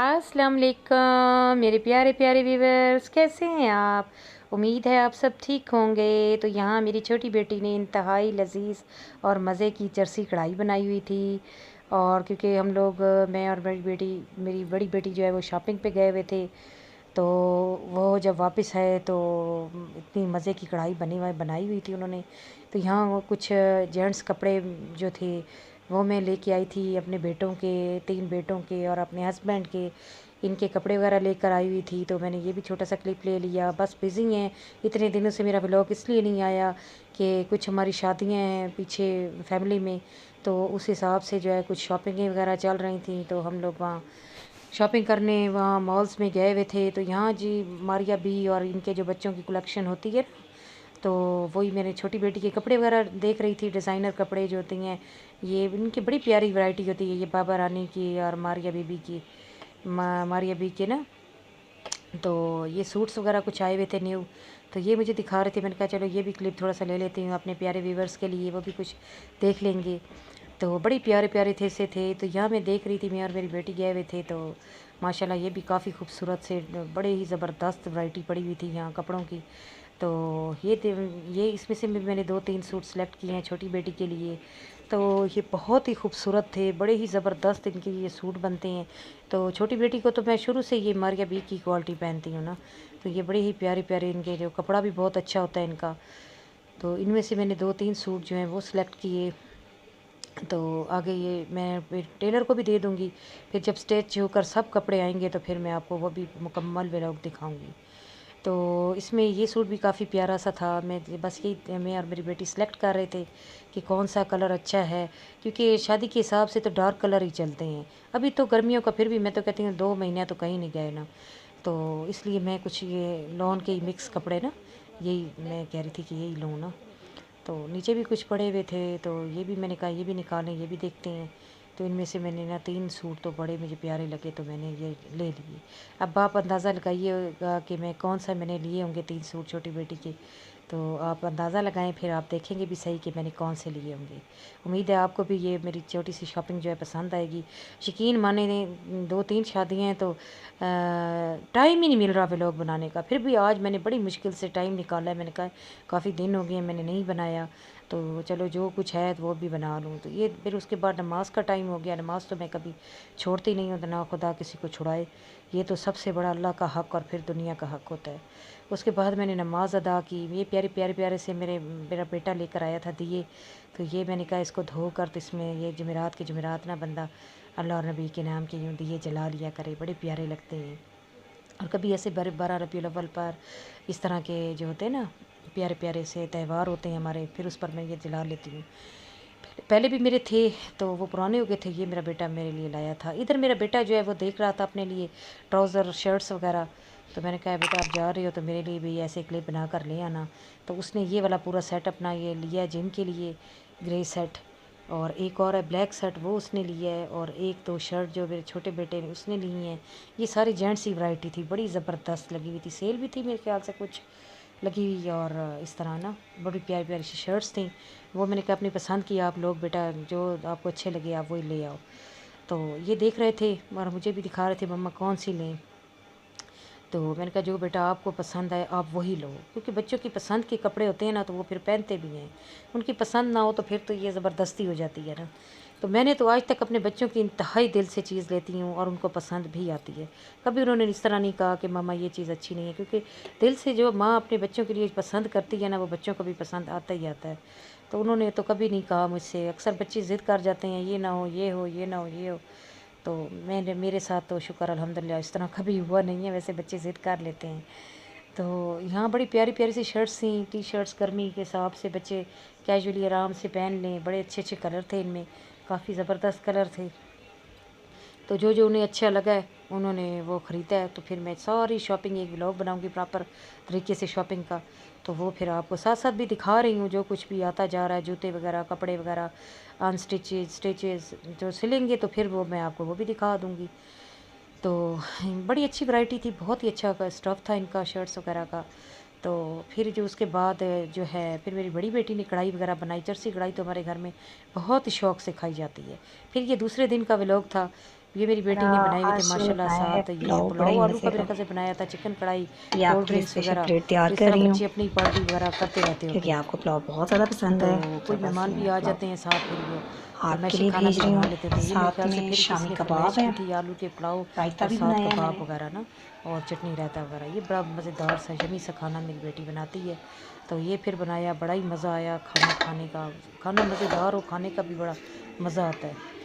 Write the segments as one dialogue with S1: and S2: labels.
S1: अस्सलाम वालेकुम मेरे प्यारे प्यारे व्यूवर्स, कैसे हैं आप। उम्मीद है आप सब ठीक होंगे। तो यहाँ मेरी छोटी बेटी ने इंतहाई लजीज और मज़े की चरसी कढ़ाई बनाई हुई थी। और क्योंकि हम लोग मैं और मेरी बड़ी बेटी जो है वो शॉपिंग पे गए हुए थे, तो वो जब वापस आए तो इतनी मज़े की कढ़ाई बनाई हुई थी उन्होंने। तो यहाँ वो कुछ जेंट्स कपड़े जो थे वो मैं लेके आई थी, अपने बेटों के, 3 बेटों के और अपने हस्बैंड के, इनके कपड़े वगैरह लेकर आई हुई थी। तो मैंने ये भी छोटा सा क्लिप ले लिया। बस बिज़ी हैं, इतने दिनों से मेरा व्लॉग इसलिए नहीं आया कि कुछ हमारी शादियां हैं पीछे फैमिली में, तो उस हिसाब से जो है कुछ शॉपिंगें वगैरह चल रही थी, तो हम लोग वहाँ शॉपिंग करने वहाँ मॉल्स में गए हुए थे। तो यहाँ जी मारिया बी और इनके जो बच्चों की कलेक्शन होती है, तो वही मेरी छोटी बेटी के कपड़े वगैरह देख रही थी। डिज़ाइनर कपड़े जो होती हैं, ये इनकी बड़ी प्यारी वैरायटी होती है, ये बाबा रानी की और मारिया बीबी की, मारिया बी के ना। तो ये सूट्स वगैरह कुछ आए हुए थे न्यू, तो ये मुझे दिखा रहे थे। मैंने कहा चलो ये भी क्लिप थोड़ा सा ले लेती हूँ अपने प्यारे व्यूवर्स के लिए, वो भी कुछ देख लेंगे। तो बड़ी प्यारे प्यारे थे से थे। तो यहाँ मैं देख रही थी, मैं और मेरी बेटी गए हुए थे, तो माशाल्लाह ये भी काफ़ी खूबसूरत से बड़े ही ज़बरदस्त वैरायटी पड़ी हुई थी यहाँ कपड़ों की। तो ये इसमें से भी मैंने 2-3 सूट सेलेक्ट किए हैं छोटी बेटी के लिए। तो ये बहुत ही खूबसूरत थे, बड़े ही ज़बरदस्त इनके ये सूट बनते हैं। तो छोटी बेटी को तो मैं शुरू से ये मारिया बी की क्वालिटी पहनती हूँ ना, तो ये बड़े ही प्यारे प्यारे इनके जो कपड़ा भी बहुत अच्छा होता है इनका। तो इनमें से मैंने 2-3 सूट जो हैं वो सिलेक्ट किए। तो आगे ये मैं फिर टेलर को भी दे दूँगी। फिर जब स्टिच होकर सब कपड़े आएंगे तो फिर मैं आपको वो भी मुकम्मल व्लॉग दिखाऊँगी। तो इसमें ये सूट भी काफ़ी प्यारा सा था। मैं और मेरी बेटी सेलेक्ट कर रहे थे कि कौन सा कलर अच्छा है, क्योंकि शादी के हिसाब से तो डार्क कलर ही चलते हैं। अभी तो गर्मियों का फिर भी मैं तो कहती हूँ 2 महीने तो कहीं नहीं गए ना, तो इसलिए मैं कुछ ये लॉन के ही मिक्स कपड़े ना, यही मैं कह रही थी कि यही लूँ ना। तो नीचे भी कुछ पड़े हुए थे, तो ये भी मैंने कहा ये भी निकालें, ये भी देखते हैं। तो इनमें से मैंने ना 3 सूट तो बड़े मुझे प्यारे लगे, तो मैंने ये ले लिए। अब आप अंदाज़ा लगाइएगा कि मैं कौन सा मैंने लिए होंगे 3 सूट छोटी बेटी के। तो आप अंदाज़ा लगाएं, फिर आप देखेंगे भी सही कि मैंने कौन से लिए होंगे। उम्मीद है आपको भी ये मेरी छोटी सी शॉपिंग जो है पसंद आएगी। यकीन माने ने 2-3 शादियाँ हैं, तो टाइम ही नहीं मिल रहा व्लॉग बनाने का। फिर भी आज मैंने बड़ी मुश्किल से टाइम निकाला है। मैंने कहा काफ़ी दिन हो गए हैं मैंने नहीं बनाया, तो चलो जो कुछ है तो वो भी बना लूँ। तो ये फिर उसके बाद नमाज़ का टाइम हो गया। नमाज़ तो मैं कभी छोड़ती नहीं हूँ, तो ना खुदा किसी को छुड़ाए, ये तो सबसे बड़ा अल्लाह का हक़ और फिर दुनिया का हक़ होता है। उसके बाद मैंने नमाज़ अदा की। ये प्यारे प्यारे प्यारे से मेरा बेटा लेकर आया था दिए, तो ये मैंने कहा इसको धोकर, तो इसमें ये जुमेरात ना बंदा अल्लाह और नबी के नाम के यूँ दिए जला लिया करे, बड़े प्यारे लगते हैं। और कभी ऐसे 12 रबीउल अव्वल पर इस तरह के जो होते हैं ना प्यारे प्यारे से त्यौहार होते हैं हमारे, फिर उस पर मैं ये जला लेती हूँ। पहले भी मेरे थे, तो वो पुराने हो गए थे, ये मेरा बेटा मेरे लिए लाया था। इधर मेरा बेटा जो है वो देख रहा था अपने लिए ट्राउज़र शर्ट्स वगैरह, तो मैंने कहा बेटा आप जा रहे हो तो मेरे लिए भी ऐसे क्लिप बना कर ले आना। तो उसने ये वाला पूरा सेट अपना ये लिया जिम के लिए, ग्रे सेट, और एक और है ब्लैक सेट वो उसने लिया है, और एक तो शर्ट जो मेरे छोटे बेटे ने उसने ली है। ये सारी जेंट्स की वैरायटी थी, बड़ी ज़बरदस्त लगी हुई थी, सेल भी थी मेरे ख्याल से कुछ लगी हुई। और इस तरह ना बड़ी प्यारी प्यारी सी शर्ट्स थी। वो मैंने कहा अपनी पसंद की, आप लोग बेटा जो आपको अच्छे लगे आप वही ले आओ। तो ये देख रहे थे और मुझे भी दिखा रहे थे मम्मा कौन सी लें। तो मैंने कहा जो बेटा आपको पसंद आए आप वही लो, क्योंकि बच्चों की पसंद के कपड़े होते हैं ना तो वो फिर पहनते भी हैं। उनकी पसंद ना हो तो फिर तो ये ज़बरदस्ती हो जाती है ना। तो मैंने तो आज तक अपने बच्चों की इंतहाई दिल से चीज़ लेती हूँ और उनको पसंद भी आती है। कभी उन्होंने इस तरह नहीं कहा कि मामा ये चीज़ अच्छी नहीं है, क्योंकि दिल से जो माँ अपने बच्चों के लिए पसंद करती है ना वो बच्चों को भी पसंद आता ही आता है। तो उन्होंने तो कभी नहीं कहा मुझसे। अक्सर बच्चे ज़िद कर जाते हैं ये ना हो ये हो, ये ना हो ये हो। तो मेरे साथ तो शुक्र अल्हम्दुलिल्लाह इस तरह कभी हुआ नहीं है। वैसे बच्चे ज़िद कर लेते हैं। तो यहाँ बड़ी प्यारी प्यारी सी शर्ट्स थी, टी शर्ट्स गर्मी के हिसाब से बच्चे कैजुअली आराम से पहन लें। बड़े अच्छे अच्छे कलर थे इनमें, काफ़ी ज़बरदस्त कलर थे। तो जो जो उन्हें अच्छा लगा है उन्होंने वो ख़रीदा है। तो फिर मैं सारी शॉपिंग एक व्लॉग बनाऊंगी प्रॉपर तरीके से शॉपिंग का, तो वो फिर आपको साथ साथ भी दिखा रही हूँ जो कुछ भी आता जा रहा है, जूते वगैरह कपड़े वगैरह अनस्टिचेज स्टिचेज जो सिलेंगे तो फिर वो मैं आपको वो भी दिखा दूँगी। तो बड़ी अच्छी वैरायटी थी, बहुत ही अच्छा स्टफ़ था इनका शर्ट्स वगैरह का। तो फिर जो उसके बाद जो है फिर मेरी बड़ी बेटी ने कढ़ाई वगैरह बनाई। चरसी कढ़ाई तो हमारे घर में बहुत ही शौक़ से खाई जाती है। फिर ये दूसरे दिन का व्लॉग था ये मेरी बेटी ने बनाए हुए थे
S2: आज
S1: माशाल्लाह।
S2: बनाया है
S1: साथ ये
S2: पुलाव, बड़ा
S1: पुलाव
S2: ही
S1: आलू का
S2: मज़े का।
S1: मेरे ख्याल से बनाया था, चिकन कढ़ाई,
S2: ये
S1: कोल्ड
S2: आपके लिए
S1: ड्रिंक्स
S2: स्पेशल
S1: वगैरह।
S2: प्लेट
S1: तो
S2: तैयार
S1: इस
S2: कर
S1: तरह
S2: रही हूँ,
S1: बच्चे अपनी पार्टी वगैरह करते रहते होते
S2: क्योंकि
S1: हैं।
S2: आपको पुलाव बहुत ज़्यादा पसंद
S1: तो
S2: है।
S1: कोई
S2: तो बस
S1: मेहमान भी
S2: मैं
S1: आ
S2: पुलाव
S1: जाते हैं साथ, फिर वो
S2: आपके
S1: फरमाइशी
S2: लिए
S1: खाना
S2: भेज
S1: भी
S2: रही
S1: बनवा
S2: हूँ।
S1: लेते थे। ये मेरे
S2: साथ
S1: ख्याल से
S2: में
S1: फिर किसी
S2: शामी
S1: ने
S2: कबाब
S1: फरमाइश की
S2: है,
S1: थी आलू के पुलाव
S2: रायता
S1: और
S2: भी
S1: साथ
S2: बनाया है
S1: कबाब
S2: मैंने।
S1: वगैरह ना, और चटनी रायता वगैरह। ये बड़ा मज़ेदार सा यमी सा खाना मेरी बेटी बनाती है। तो ये फिर बनाया, बड़ा ही मज़ा आया खाना खाने का। खाना मज़ेदार हो, खाने का भी बड़ा मज़ा आता है।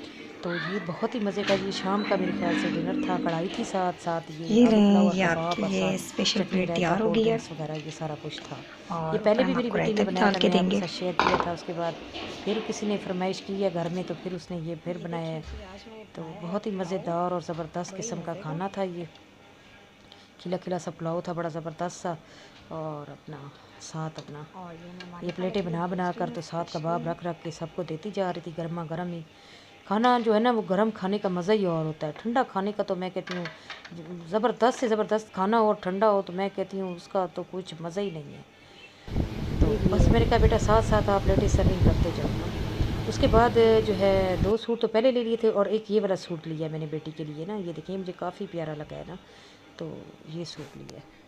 S1: तो ये बहुत ही मज़े का, ये शाम का मेरे ख्याल से डिनर था। कढ़ाई थी, साथ साथ ये
S2: ये
S1: आलू पुलाव
S2: लें,
S1: और
S2: ये आपके
S1: कबाब, और
S2: लिए
S1: साथ
S2: स्पेशल
S1: चटनी
S2: प्लेट
S1: रायता
S2: तैयार हो
S1: कोल्ड
S2: गई है,
S1: ड्रिंक्स वगैरह, ये सारा कुछ था। ये
S2: और
S1: पहले
S2: ऊपर
S1: भी
S2: हम
S1: मेरी
S2: आपको
S1: बेटी ने
S2: रायता भी
S1: बनाया
S2: डाल
S1: था,
S2: के
S1: मैंने आपके
S2: देंगे।
S1: साथ शेयर किया था। उसके बाद फिर किसी ने फरमाइश की है घर में, तो फिर उसने ये फिर बनाया है। तो बहुत ही मज़ेदार और ज़बरदस्त किस्म का खाना था ये। खिला खिला सा पुलाव था, बड़ा ज़बरदस्त सा। और अपना साथ अपना ये प्लेटें बना बना कर, तो साथ कबाब रख रख के सबको देती जा रही थी गर्मा गर्म ही। खाना जो है ना, वो गर्म खाने का मज़ा ही और होता है। ठंडा खाने का तो मैं कहती हूँ, ज़बरदस्त से ज़बरदस्त खाना और ठंडा हो, तो मैं कहती हूँ उसका तो कुछ मज़ा ही नहीं है। तो बस मैंने कहा बेटा साथ साथ आप प्लेटें सर्विंग करते जाओ ना। उसके बाद जो है 2 सूट तो पहले ले लिए थे, और एक ये वाला सूट लिया मैंने बेटी के लिए ना। ये देखिए मुझे काफ़ी प्यारा लगा है ना, तो ये सूट लिया है।